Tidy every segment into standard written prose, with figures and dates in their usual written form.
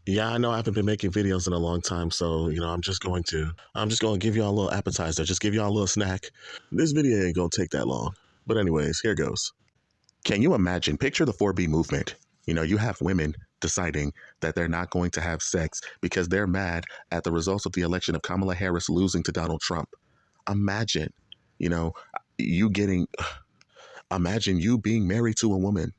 Yeah, I know I haven't been making videos in a long time, so I'm just going to give y'all a little appetizer, just give y'all a little snack. This video ain't going to take that long. But anyways, here goes. Can you imagine? Picture the 4B movement. You have women deciding that they're not going to have sex because they're mad at the results of the election of Kamala Harris losing to Donald Trump. Imagine, you know, you getting, imagine you being married to a woman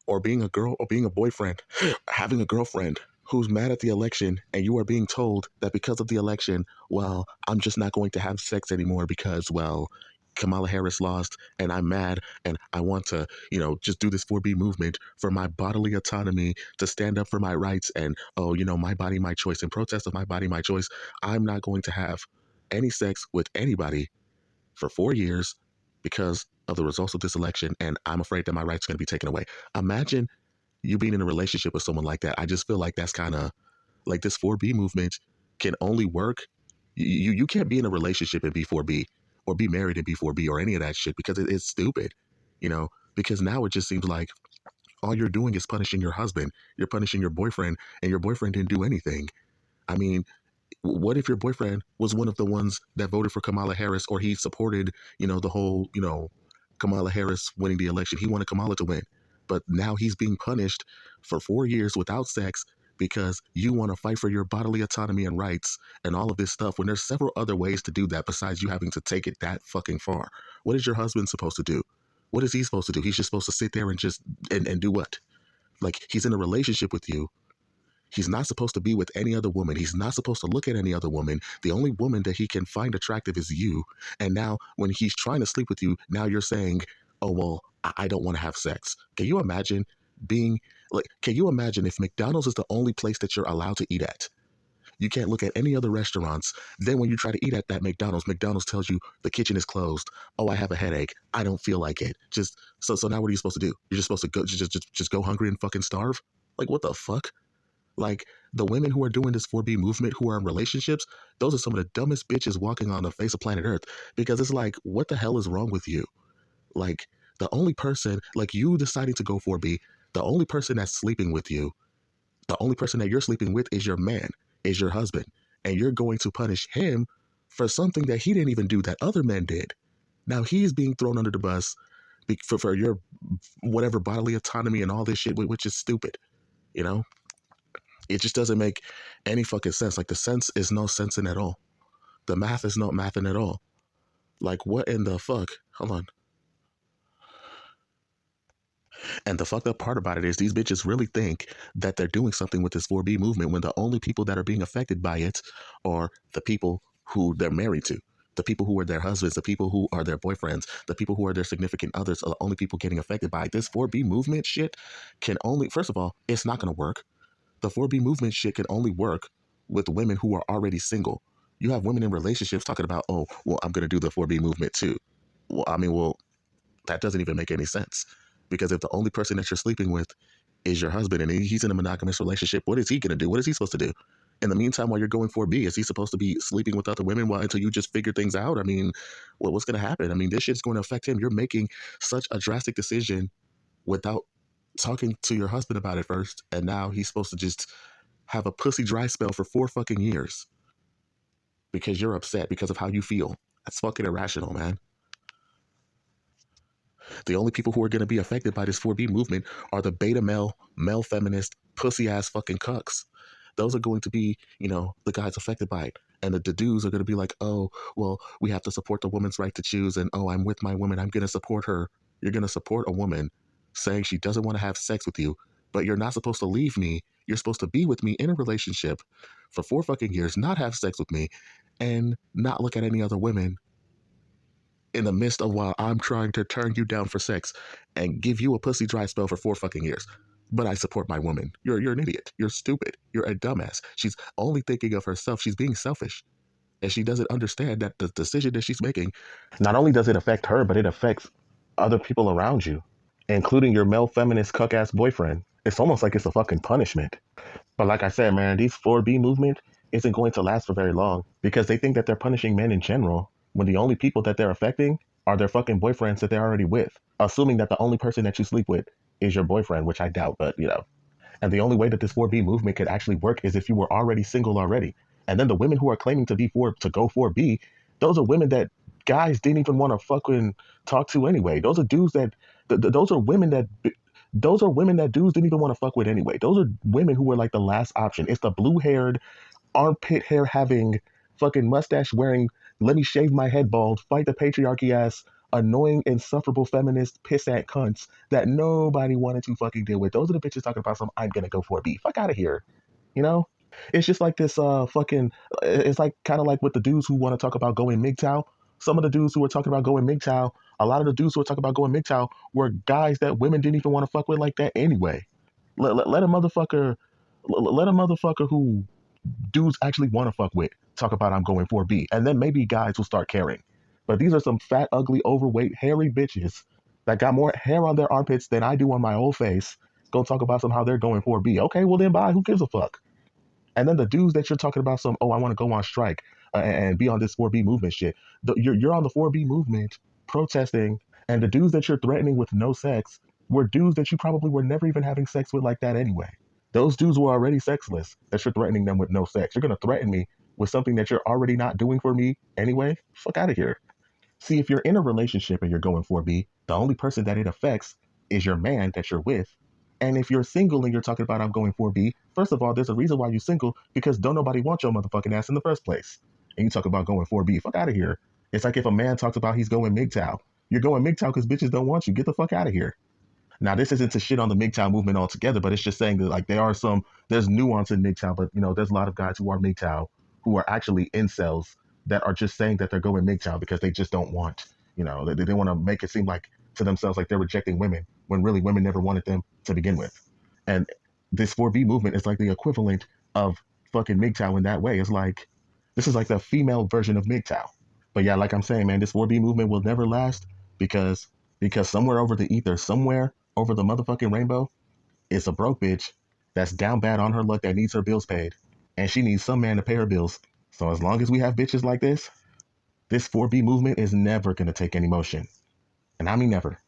or being a girl or being a boyfriend, having a girlfriend who's mad at the election, and you are being told that because of the election, well, I'm just not going to have sex anymore because, well, Kamala Harris lost and I'm mad and I want to, just do this 4B movement for my bodily autonomy to stand up for my rights and, oh, my body, my choice, in protest of my body, my choice. I'm not going to have any sex with anybody for 4 years because of the results of this election, and I'm afraid that my rights are going to be taken away. Imagine you being in a relationship with someone like that. I just feel like that's kind of like this 4B movement can only work. You can't be in a relationship and be 4B or be married and be 4B or any of that shit because it's stupid, you know, because now it just seems like all you're doing is punishing your husband. You're punishing your boyfriend, and your boyfriend didn't do anything. I mean, what if your boyfriend was one of the ones that voted for Kamala Harris, or he supported, the whole, Kamala Harris winning the election? He wanted Kamala to win. But now he's being punished for 4 years without sex because you want to fight for your bodily autonomy and rights and all of this stuff when there's several other ways to do that besides you having to take it that fucking far. What is your husband supposed to do? What is he supposed to do? He's just supposed to sit there and just and do what? Like, he's in a relationship with you. He's not supposed to be with any other woman. He's not supposed to look at any other woman. The only woman that he can find attractive is you. And now, when he's trying to sleep with you, now you're saying, oh, well, I don't want to have sex. Can you imagine being like, can you imagine if McDonald's is the only place that you're allowed to eat at? You can't look at any other restaurants. Then when you try to eat at that McDonald's tells you the kitchen is closed. Oh, I have a headache. I don't feel like it. Just so now what are you supposed to do? You're just supposed to go just go hungry and fucking starve? Like, what the fuck? Like, the women who are doing this 4B movement who are in relationships, those are some of the dumbest bitches walking on the face of planet Earth. Because it's like, what the hell is wrong with you? Like, the only person, like you deciding to go 4B, the only person that's sleeping with you, the only person that you're sleeping with is your man, is your husband. And you're going to punish him for something that he didn't even do that other men did. Now he's being thrown under the bus for your whatever bodily autonomy and all this shit, which is stupid, you know? It just doesn't make any fucking sense. Like, the sense is no sense in at all. The math is not mathing at all. Like, what in the fuck? Hold on. And the fucked up part about it is these bitches really think that they're doing something with this 4B movement when the only people that are being affected by it are the people who they're married to. The people who are their husbands, the people who are their boyfriends, the people who are their significant others are the only people getting affected by it. This 4B movement shit can only, first of all, it's not going to work. The 4B movement shit can only work with women who are already single. You have women in relationships talking about, oh, well, I'm going to do the 4B movement too. Well, I mean, well, that doesn't even make any sense. Because if the only person that you're sleeping with is your husband and he's in a monogamous relationship, what is he going to do? What is he supposed to do? In the meantime, while you're going 4B, is he supposed to be sleeping with other women until you just figure things out? I mean, what's going to happen? I mean, this shit's going to affect him. You're making such a drastic decision without talking to your husband about it first, and now he's supposed to just have a pussy dry spell for 4 fucking years because you're upset because of how you feel. That's fucking irrational, man. The only people who are going to be affected by this 4B movement are the beta male feminist, pussy ass fucking cucks. Those are going to be, the guys affected by it. And the dudes are going to be like, oh, well, we have to support the woman's right to choose. And, oh, I'm with my woman. I'm going to support her. You're going to support a woman saying she doesn't want to have sex with you, but you're not supposed to leave me. You're supposed to be with me in a relationship for 4 fucking years, not have sex with me, and not look at any other women in the midst of while I'm trying to turn you down for sex and give you a pussy dry spell for 4 fucking years. But I support my woman. You're an idiot. You're stupid. You're a dumbass. She's only thinking of herself. She's being selfish. And she doesn't understand that the decision that she's making, not only does it affect her, but it affects other people around you, including your male feminist cuck ass boyfriend. It's almost like it's a fucking punishment. But like I said, man, these 4B movement isn't going to last for very long because they think that they're punishing men in general when the only people that they're affecting are their fucking boyfriends that they're already with. Assuming that the only person that you sleep with is your boyfriend, which I doubt, but And the only way that this 4B movement could actually work is if you were already single already. And then the women who are claiming to be to go 4B, those are women that guys didn't even want to fucking talk to anyway. Those are dudes that those are women that dudes didn't even want to fuck with anyway. Those are women who were like the last option. It's the blue-haired, armpit hair having, fucking mustache wearing, let me shave my head bald, fight the patriarchy ass, annoying, insufferable feminist pissant cunts that nobody wanted to fucking deal with. Those are the bitches talking about some I'm gonna go for a B. Fuck out of here. You know? It's just like this fucking it's like kind of like with the dudes who want to talk about going MGTOW. Some of the dudes who were talking about going MGTOW, a lot of the dudes who were talking about going MGTOW were guys that women didn't even want to fuck with like that anyway. Let a motherfucker let a motherfucker who dudes actually want to fuck with talk about I'm going 4B, and then maybe guys will start caring. But these are some fat, ugly, overweight, hairy bitches that got more hair on their armpits than I do on my whole face. Go talk about somehow they're going 4B. Okay, well then bye. Who gives a fuck? And then the dudes that you're talking about, some, oh, I want to go on strike and be on this 4B movement shit. You're on the 4B movement protesting, and the dudes that you're threatening with no sex were dudes that you probably were never even having sex with like that anyway. Those dudes were already sexless that you're threatening them with no sex. You're going to threaten me with something that you're already not doing for me anyway? Fuck out of here. See, if you're in a relationship and you're going 4B, the only person that it affects is your man that you're with. And if you're single and you're talking about I'm going 4B, first of all, there's a reason why you're single, because don't nobody want your motherfucking ass in the first place. And you talk about going 4B, fuck out of here. It's like if a man talks about he's going MGTOW. You're going MGTOW because bitches don't want you. Get the fuck out of here. Now, this isn't to shit on the MGTOW movement altogether, but it's just saying that like there's nuance in MGTOW, but there's a lot of guys who are MGTOW who are actually incels that are just saying that they're going MGTOW because they just don't want, they want to make it seem like to themselves like they're rejecting women when really women never wanted them to begin with. And this 4B movement is like the equivalent of fucking MGTOW in that way. It's like, this is like the female version of MGTOW. But yeah, like I'm saying, man, this 4B movement will never last because somewhere over the ether, somewhere over the motherfucking rainbow, is a broke bitch that's down bad on her luck that needs her bills paid. And she needs some man to pay her bills. So as long as we have bitches like this 4B movement is never going to take any motion. And I mean never.